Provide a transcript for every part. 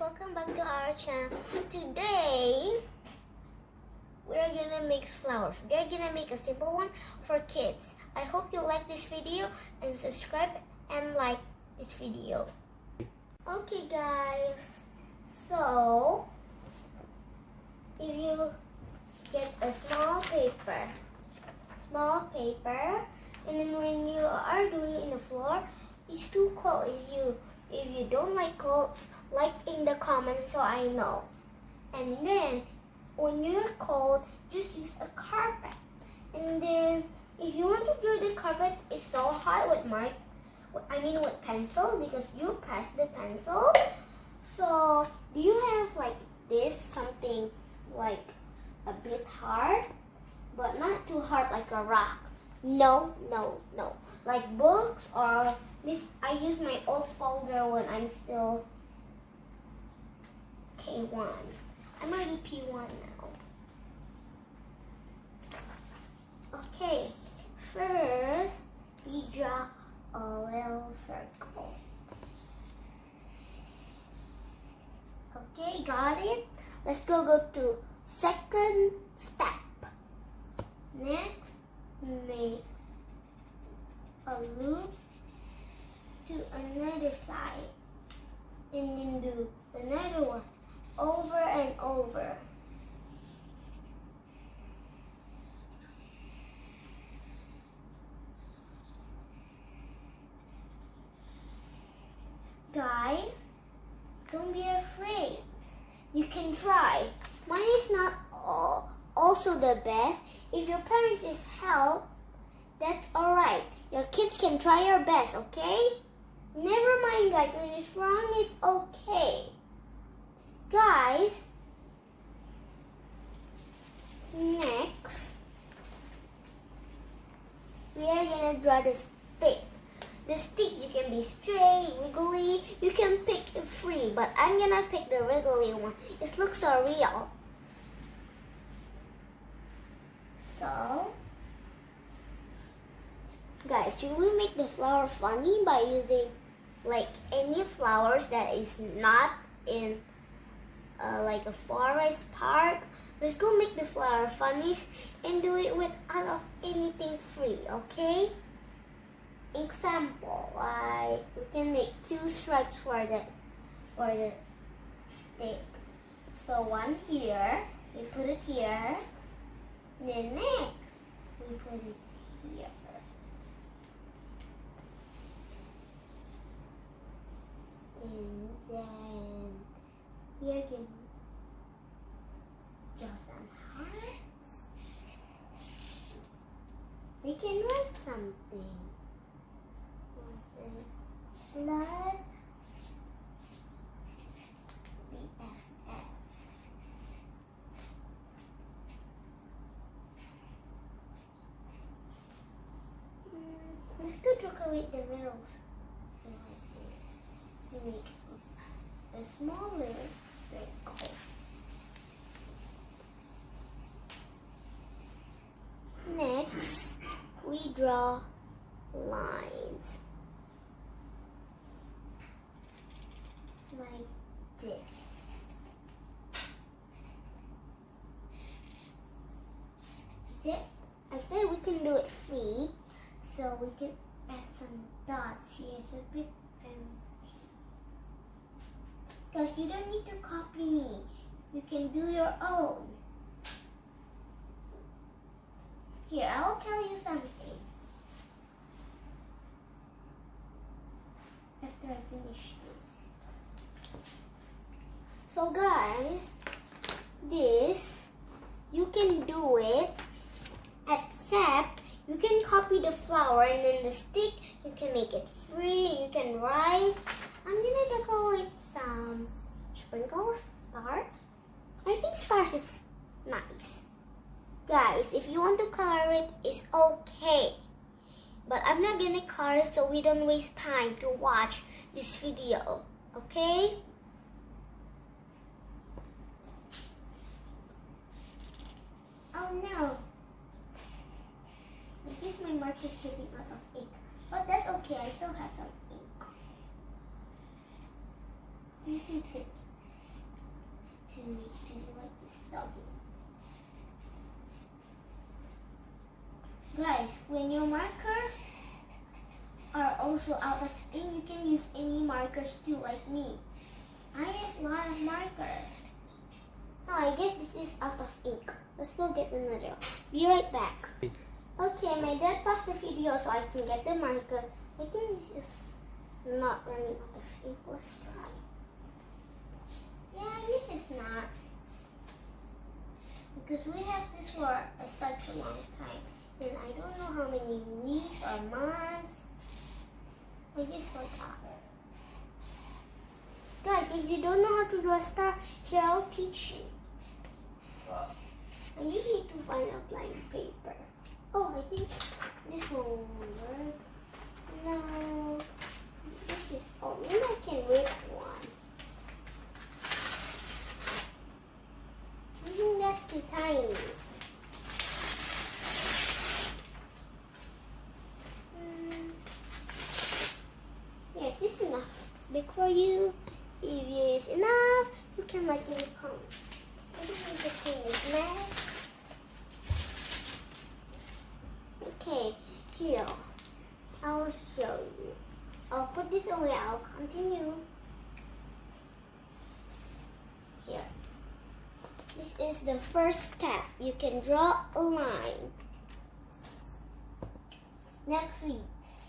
welcome back to our channel. Today we're gonna make flowers. We're gonna make a simple one for kids. I hope you like this video and subscribe and like this video. Okay guys, so if you get a small paper, and then when you are doing it in the floor, it's too cold. If you don't like cold, like in the comments so I know. And then when you're cold, just use a carpet. And then if you want to draw the carpet, it's so hard with with pencil, because you press the pencil. So do you have like this, something like a bit hard, but not too hard like a rock? No. Like books or this. I use my old folder when I'm still K1. I'm already P1 now. Okay, first we draw a little circle. Okay, got it? Let's go to second step. Next, make a loop to another side, and then do another one over and over. Guys, don't be afraid. You can try. Mine is not also the best. If your parents is help, that's alright. Your kids can try your best, okay? Never mind guys, when it's wrong, it's okay. Guys, next, we are gonna draw the stick. The stick, you can be straight, wiggly, you can pick it free, but I'm gonna pick the wiggly one. It looks so real. So, guys, should we make the flower funny by using like any flowers that is not in like a forest park? Let's go make the flower funny and do it with out of anything free, okay? Example, like we can make 2 stripes for the stick. So one here, we put it here. Then next, we put it here. And then we are going to draw some hearts. We can write something. Plus BFF. Let's go decorate the middle. To make a smaller circle. Next, we draw lines. Like this. I said we can do it free, so we can add some dots here. It's a bit empty. Because you don't need to copy me. You can do your own. Here, I'll tell you something. After I finish this. So guys, this, you can do it, except you can copy the flower, and then the stick, you can make it free, you can write. I'm gonna decorate some sprinkles, stars. I think stars is nice. Guys, if you want to color it, it's okay. But I'm not gonna color it so we don't waste time to watch this video, okay? Oh no. I guess my marker's getting out of ink. But that's okay, I still have some ink. You can take can make too, like this doggy. Guys, when your markers are also out of ink, you can use any markers too, like me. I have a lot of markers. So I guess this is out of ink. Let's go get another. Be right back. Okay, my dad paused the video so I can get the marker. I think this is not running out of ink. Let's try. Yeah, this is not. Because we have this for such a long time. And I don't know how many weeks or months. I just forgot. Guys, if you don't know how to draw a star, here I'll teach you. And you need to find a blank paper. Oh, I think this one will work. No, this is, oh, maybe I can make one. I think that's too tiny. Yes, this is enough. Big for you. If it is enough, you can like in the comments. I just need to clean this mess. Okay, here. I'll show you. I'll put this away. I'll continue. Here. This is the first step. You can draw a line. Next week,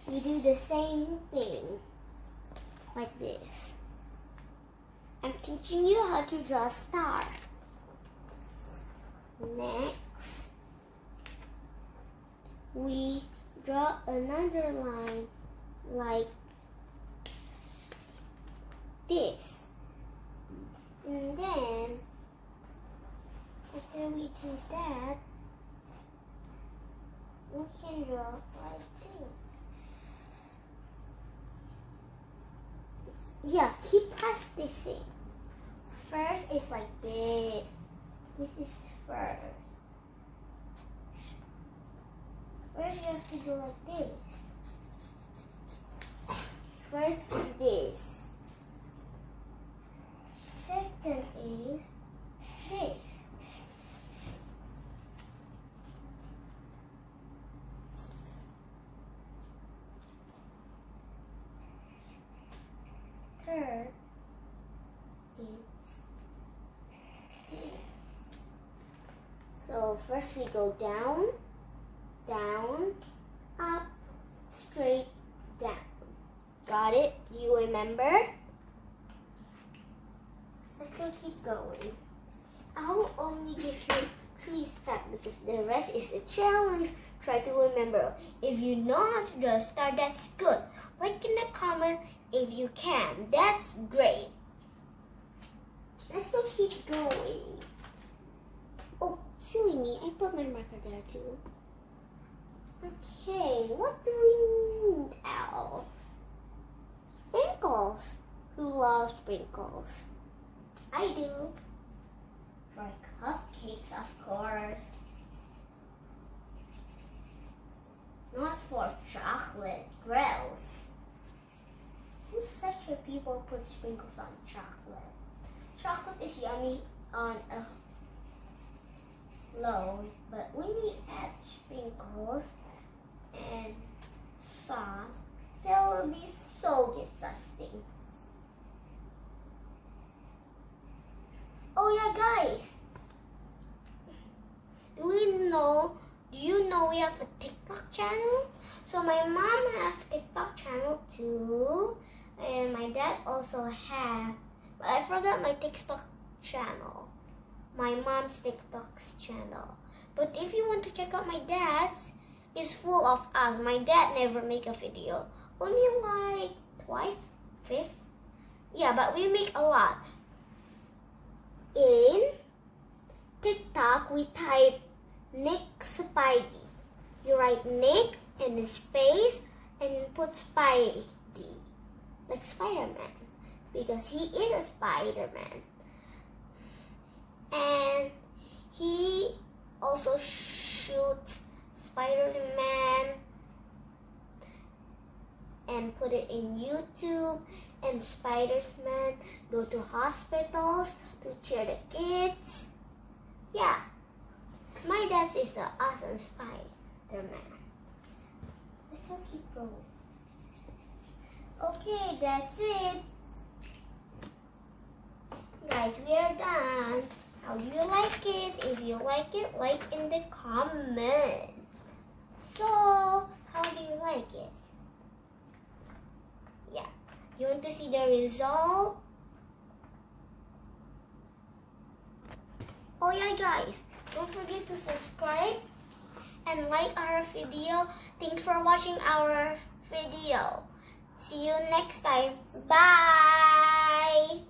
we do the same thing. Like this. I'm teaching you how to draw a star. Next, we draw another line like this. And then, after we do that, we can draw like this. Yeah, keep practicing. First is like this. This is first. First you have to do like this. First is this. Second is this. Third is this. So first we go down, down, up, straight, down. Got it? Do you remember? Let's still keep going. I will only give you 3 steps because the rest is a challenge. Try to remember. If you know how to draw a star, that's good. Like in the comment if you can. That's great. Let's still keep going. Oh, silly me. I put my marker there too. Okay, what do we need else? Sprinkles. Who loves sprinkles? I do. For cupcakes, of course. Not for chocolate. Gross. Who said your people put sprinkles on chocolate? Chocolate is yummy on a low, but when we add sprinkles and sauce, they will be so disgusting. Oh yeah, guys. Do you know we have a TikTok channel? So my mom has a TikTok channel too. And my dad also has. But I forgot my TikTok channel. My mom's TikTok's channel. But if you want to check out my dad's, it's full of us. My dad never make a video. Only like twice, 5th. Yeah, but we make a lot. In TikTok, we type Nick Spidey. You write Nick in his face and put Spidey. Like Spider-Man. Because he is a Spider-Man. And he also shoots Spider-Man and put it in YouTube. and Spider-Man go to hospitals to cheer the kids. Yeah, my dad is the awesome Spider-Man. Let's keep going. Okay, that's it. Guys, we are done. How do you like it? If you like it, like in the comments. So, how do you like it? Yeah. You want to see the result? Oh yeah, guys. Don't forget to subscribe and like our video. Thanks for watching our video. See you next time. Bye!